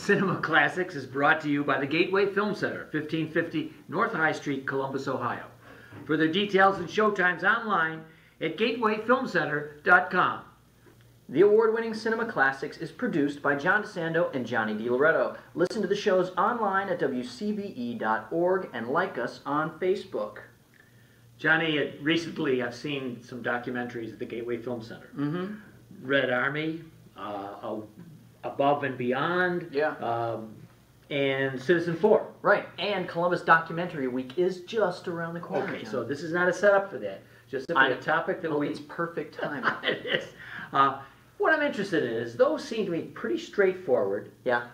Cinema Classics is brought to you by the Gateway Film Center, 1550 North High Street, Columbus, Ohio. Further details and showtimes online at gatewayfilmcenter.com. The award-winning Cinema Classics is produced by John DeSando and Johnny DiLoretto. Listen to the shows online at WCBE.org and like us on Facebook. Johnny, recently I've seen some documentaries at the Gateway Film Center. Mm-hmm. Red Army, Above and Beyond, Yeah. And Citizen 4. Right, and Columbus Documentary Week is just around the corner. Okay, John. so this is not a setup for that. Just simply a topic that it's perfect time. It is. What I'm interested in is those seem to be pretty straightforward, Yeah.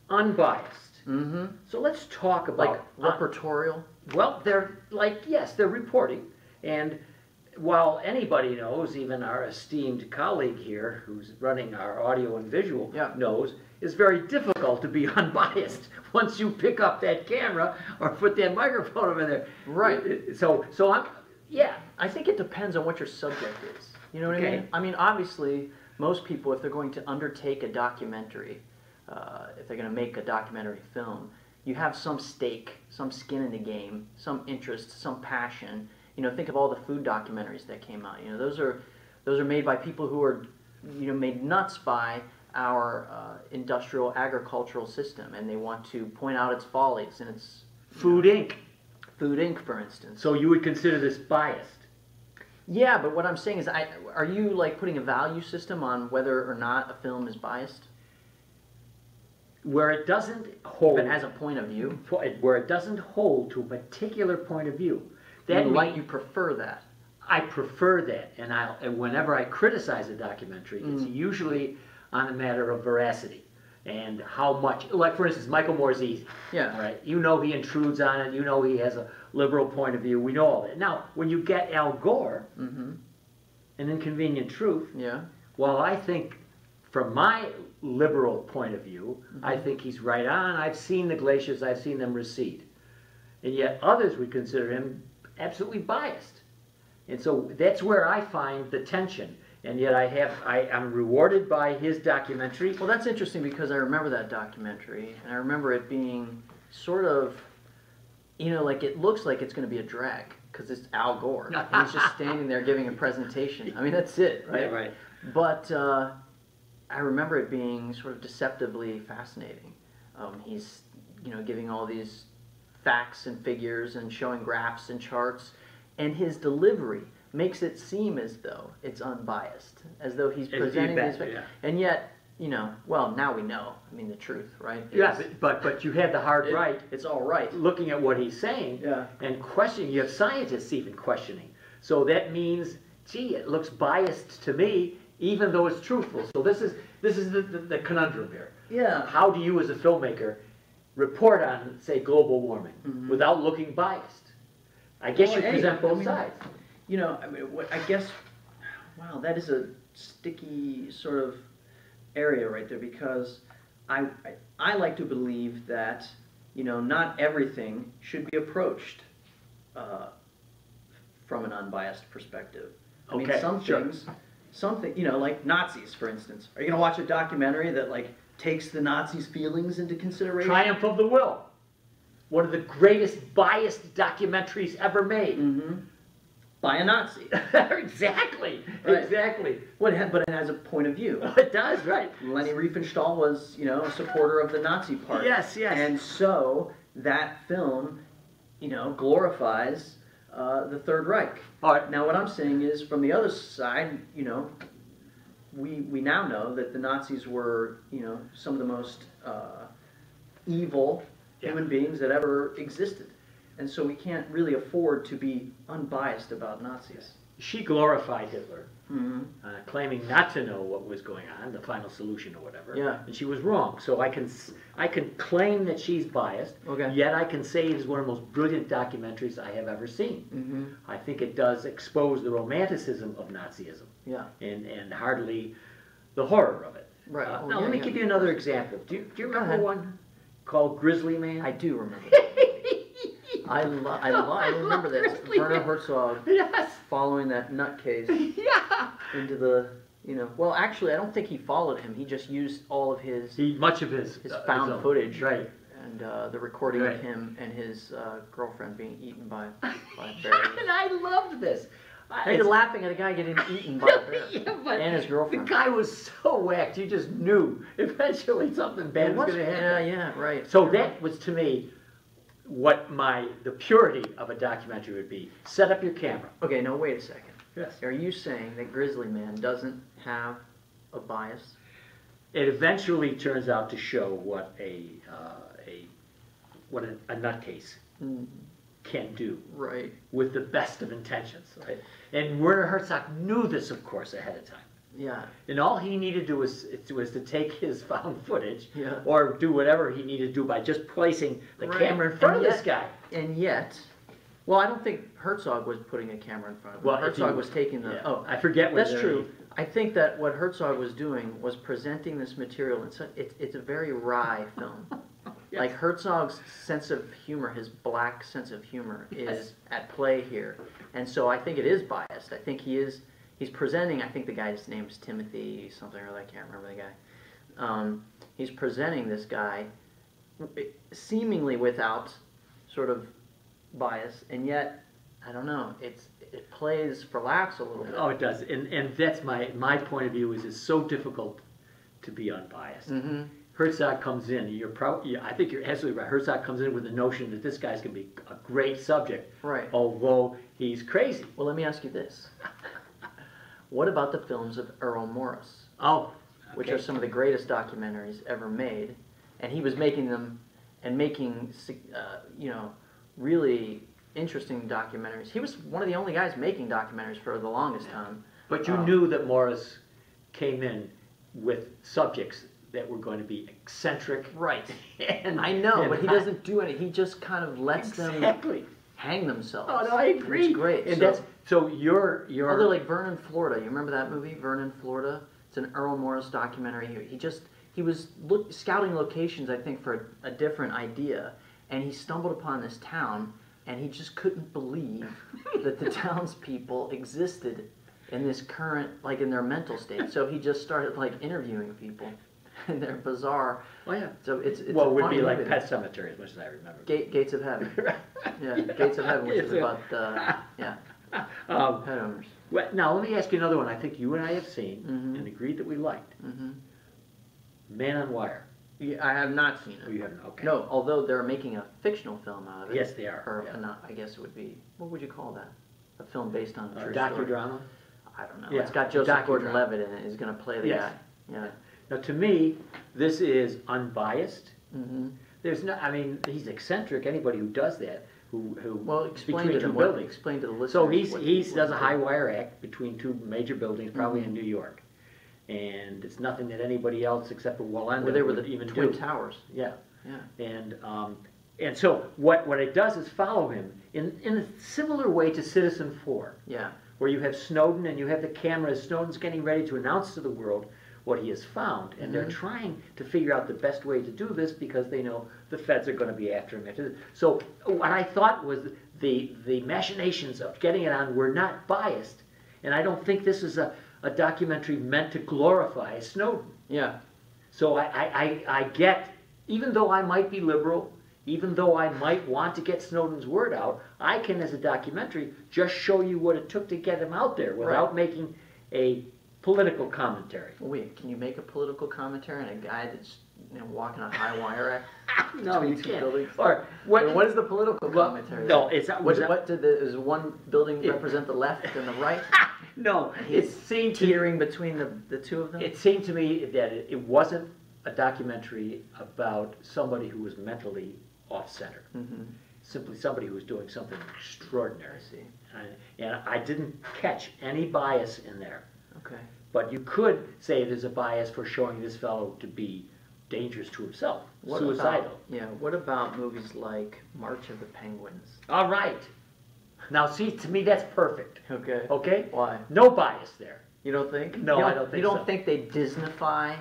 unbiased. Mm-hmm. So let's talk about Like reportorial. Well, they're like, yes, they're reporting, and while anybody knows, even our esteemed colleague here, who's running our audio and visual, knows, it's very difficult to be unbiased once you pick up that camera or put that microphone over there. Right. So yeah. I think it depends on what your subject is. You know what I Okay. mean? I mean, obviously, most people, if they're going to undertake a documentary, if they're going to make a documentary film, you have some stake, some skin in the game, some interest, some passion. You know, think of all the food documentaries that came out. You know, those are made by people who are, you know, made nuts by our industrial agricultural system, and they want to point out its follies and its Food Inc. Food Inc., for instance. So you would consider this biased? Yeah, but what I'm saying is, are you like putting a value system on whether or not a film is biased? Where it doesn't hold, If it has a point of view, where it doesn't hold to a particular point of view, that you prefer that. I prefer that, and whenever I criticize a documentary, it's usually on a matter of veracity and how much. Like for instance, Michael Moore's easy. Yeah. All right. You know he intrudes on it. You know he has a liberal point of view. We know all that. Now, when you get Al Gore, An Inconvenient Truth. Yeah. Well, I think, from my liberal point of view, I think he's right on. I've seen the glaciers. I've seen them recede, and yet others would consider him absolutely biased. And so that's where I find the tension. And yet I'm rewarded by his documentary. Well, that's interesting because I remember that documentary, and I remember it being sort of, you know, like it looks like it's going to be a drag because it's Al Gore. And he's just standing there giving a presentation. I mean, that's it, right? Yeah, right. But I remember it being sort of deceptively fascinating. He's, you know, giving all these facts and figures and showing graphs and charts, and his delivery makes it seem as though it's unbiased, as though he's presenting these facts. Yeah. And yet, you know, well, now we know, I mean, the truth, right? Yes, but you had the hard right. It's all right. Looking at what he's saying and questioning. You have scientists even questioning. So that means, gee, it looks biased to me, even though it's truthful. So this is the conundrum here. Yeah. How do you, as a filmmaker, report on, say, global warming without looking biased? I guess you present both sides. You know, I mean, I guess, wow, that is a sticky sort of area right there, because I like to believe that, you know, not everything should be approached from an unbiased perspective. I mean, something, you know, like Nazis, for instance. Are you going to watch a documentary that, like, takes the Nazis' feelings into consideration? Triumph of the Will. One of the greatest biased documentaries ever made. By a Nazi. Exactly. Right. Exactly. But it has a point of view. It does, right. Leni Riefenstahl was, you know, a supporter of the Nazi Party. Yes, yes. And so that film, you know, glorifies the Third Reich. All right. Now, what I'm saying is, from the other side, you know, we now know that the Nazis were, you know, some of the most evil human beings that ever existed. And so we can't really afford to be unbiased about Nazis. She glorified Hitler, claiming not to know what was going on, the final solution or whatever. Yeah. And she was wrong. So I can claim that she's biased, yet I can say it is one of the most brilliant documentaries I have ever seen. I think it does expose the romanticism of Nazism. Yeah. And hardly the horror of it. Right. Now let me give you another example. Do you remember one called Grizzly Man? I do remember. I remember this. Werner Herzog following that nutcase into the You know, well, actually, I don't think he followed him. He just used all of his much of his found own footage, right? And the recording Right. of him and his girlfriend being eaten by bears. And I loved this. Now you're laughing at a guy getting eaten by a bear Yeah, but and his girlfriend. the guy was so whacked, you just knew eventually something bad was going to happen. Yeah, right. So that was to me what the purity of a documentary would be. Set up your camera. Okay, now wait a second. Yes. Are you saying that Grizzly Man doesn't have a bias? It eventually turns out to show what a nutcase can do. Right. With the best of intentions. Right? And Werner Herzog knew this, of course, ahead of time. Yeah. And all he needed to do was to take his found footage, Yeah. or do whatever he needed to do by just placing the camera in front of this guy. And yet, well, I don't think Herzog was putting a camera in front of him. Well, Herzog was taking the. Yeah. Oh, I forget. That's true. I think that what Herzog was doing was presenting this material in such. It's a very wry film. Yes. Like Herzog's sense of humor, his black sense of humor, is at play here, and so I think it is biased. I think he's presenting. I think the guy's name is Timothy something or other. I can't remember the guy. He's presenting this guy seemingly without sort of bias, and yet I don't know. It plays for laughs a little bit. Oh, it does, and that's my point of view. Is it's so difficult to be unbiased. Mm-hmm. Herzog comes in. I think you're absolutely right. Herzog comes in with the notion that this guy's going to be a great subject, Right. although he's crazy. Well, let me ask you this: what about the films of Errol Morris? Oh, which are some of the greatest documentaries ever made, and he was making them and making really interesting documentaries. He was one of the only guys making documentaries for the longest time. But you knew that Morris came in with subjects that were going to be eccentric. Right. And I know, but he doesn't do any. He just kind of lets them hang themselves. Oh no, I agree. It's great. And you're they're like Vernon, Florida. You remember that movie, Vernon, Florida? It's an Errol Morris documentary. He was scouting locations, I think, for a different idea, and he stumbled upon this town, and he just couldn't believe that the townspeople existed in this current, like in their mental state. So he just started like interviewing people, and they're bizarre. Oh yeah. So it's well, it would funny be like movie. Pet Sematary, as much as I remember. Gates of Heaven. Yeah, Gates of Heaven, which is about pet owners. Well, now let me ask you another one. I think you and I have seen and agreed that we liked. Man on Wire. Yeah, I have not seen it. Oh, you haven't? Okay. No, although they're making a fictional film out of it. Yes, they are. Or yeah. not, I guess it would be, what would you call that? A film based on a true story. Docudrama? I don't know. Yeah, it's got Joseph Gordon-Levitt in it. He's going to play the guy. Yeah. Now, to me, this is unbiased. There's no. I mean, he's eccentric. Anybody who does that, well, explain to them. Explain to the listeners. So he does a high wire act between two major buildings, probably in New York, and it's nothing that anybody else except for Wallenda Well, they were the even Twin do. Towers. Yeah. Yeah. And so what it does is follow him in a similar way to Citizen 4. Yeah. Where you have Snowden and you have the cameras. Snowden's getting ready to announce to the world what he has found, and they're trying to figure out the best way to do this because they know the feds are going to be after him. So what I thought was the machinations of getting it on were not biased, and I don't think this is a documentary meant to glorify Snowden. Yeah. So I get, even though I might be liberal, even though I might want to get Snowden's word out, I can, as a documentary, just show you what it took to get him out there without making a political commentary. Well, wait, can you make a political commentary on a guy that's walking on a high wire act? No, you two can't. buildings? Or what is the political commentary? No, it's not. Does one building represent the left and the right? No, it seemed teetering between the two of them. It seemed to me that it wasn't a documentary about somebody who was mentally off-center. Simply somebody who was doing something extraordinary. I see. And I didn't catch any bias in there. Okay. But you could say there's a bias for showing this fellow to be dangerous to himself, suicidal. What about movies like March of the Penguins? All right. Now, see, to me, that's perfect. Okay. Okay? Why? No bias there. You don't think? No, I don't think so. You don't think they Disneyfy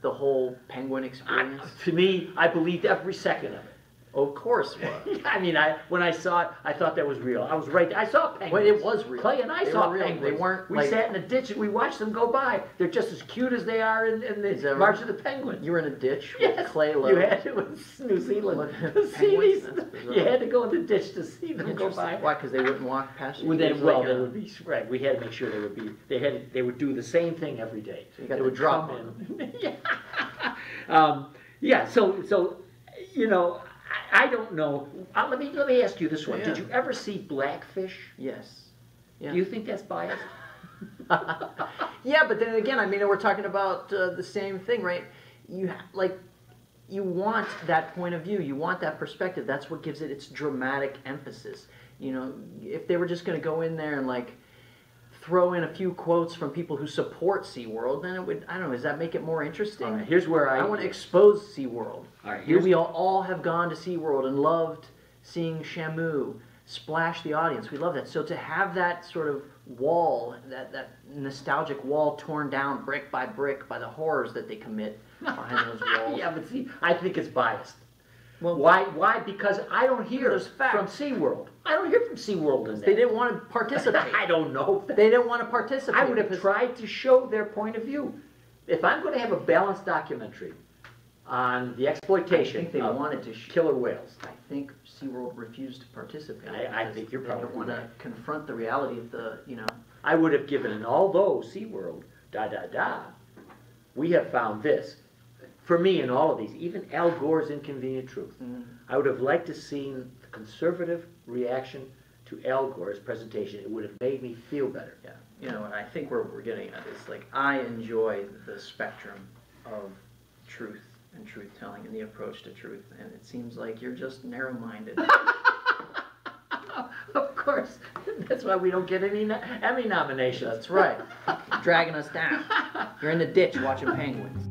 the whole penguin experience? To me, I believed every second of it. Of course it was. I mean, when I saw it, I thought that was real. I was right. I saw penguins. Well, it was real. Clay and I They saw were real. penguins. They weren't We like- sat in a ditch and we watched them go by. They're just as cute as they are in the March of the Penguins. You were in a ditch Yes, with clay you loads. had to in New Zealand Looking at to see penguins? these. That's bizarre. You had to go in the ditch to see them go Interesting. by. Why? Because they wouldn't walk past you. Well, It was like they a- would be right. We had to make sure they would be. They would do the same thing every day. So you got they to would drop come in. Yeah. So you know, I don't know. Let me ask you this one. Yeah. Did you ever see Blackfish? Yes. Yeah. Do you think that's biased? Yeah, but then again, I mean, we're talking about the same thing, right? You want that point of view. You want that perspective. That's what gives it its dramatic emphasis. You know, if they were just going to go in there and like throw in a few quotes from people who support SeaWorld, then it would, I don't know, does that make it more interesting? All right, here's where I want to expose SeaWorld. All right, Here we all have gone to SeaWorld and loved seeing Shamu splash the audience. We love that. So to have that sort of wall, that nostalgic wall torn down brick by the horrors that they commit behind those walls. Yeah, but see, I think it's biased. Well, Why? Because I don't hear There's facts. from SeaWorld. I don't hear from SeaWorld in that. they didn't want to participate. I don't know. They didn't want to participate. I would have because- tried to show their point of view. If I'm going to have a balanced documentary on the exploitation I think they of wanted to killer whales, I think SeaWorld refused to participate. I because think you're they don't probably want to right. confront the reality of the, I would have given an although SeaWorld, we have found this. For me, in all of these, even Al Gore's Inconvenient Truth, I would have liked to seen the conservative reaction to Al Gore's presentation. It would have made me feel better. Yeah, and I think where we're getting at is like I enjoy the spectrum of truth and truth telling and the approach to truth, and it seems like you're just narrow-minded. Of course. That's why we don't get any Emmy nominations. That's right. Dragging us down. You're in the ditch watching penguins.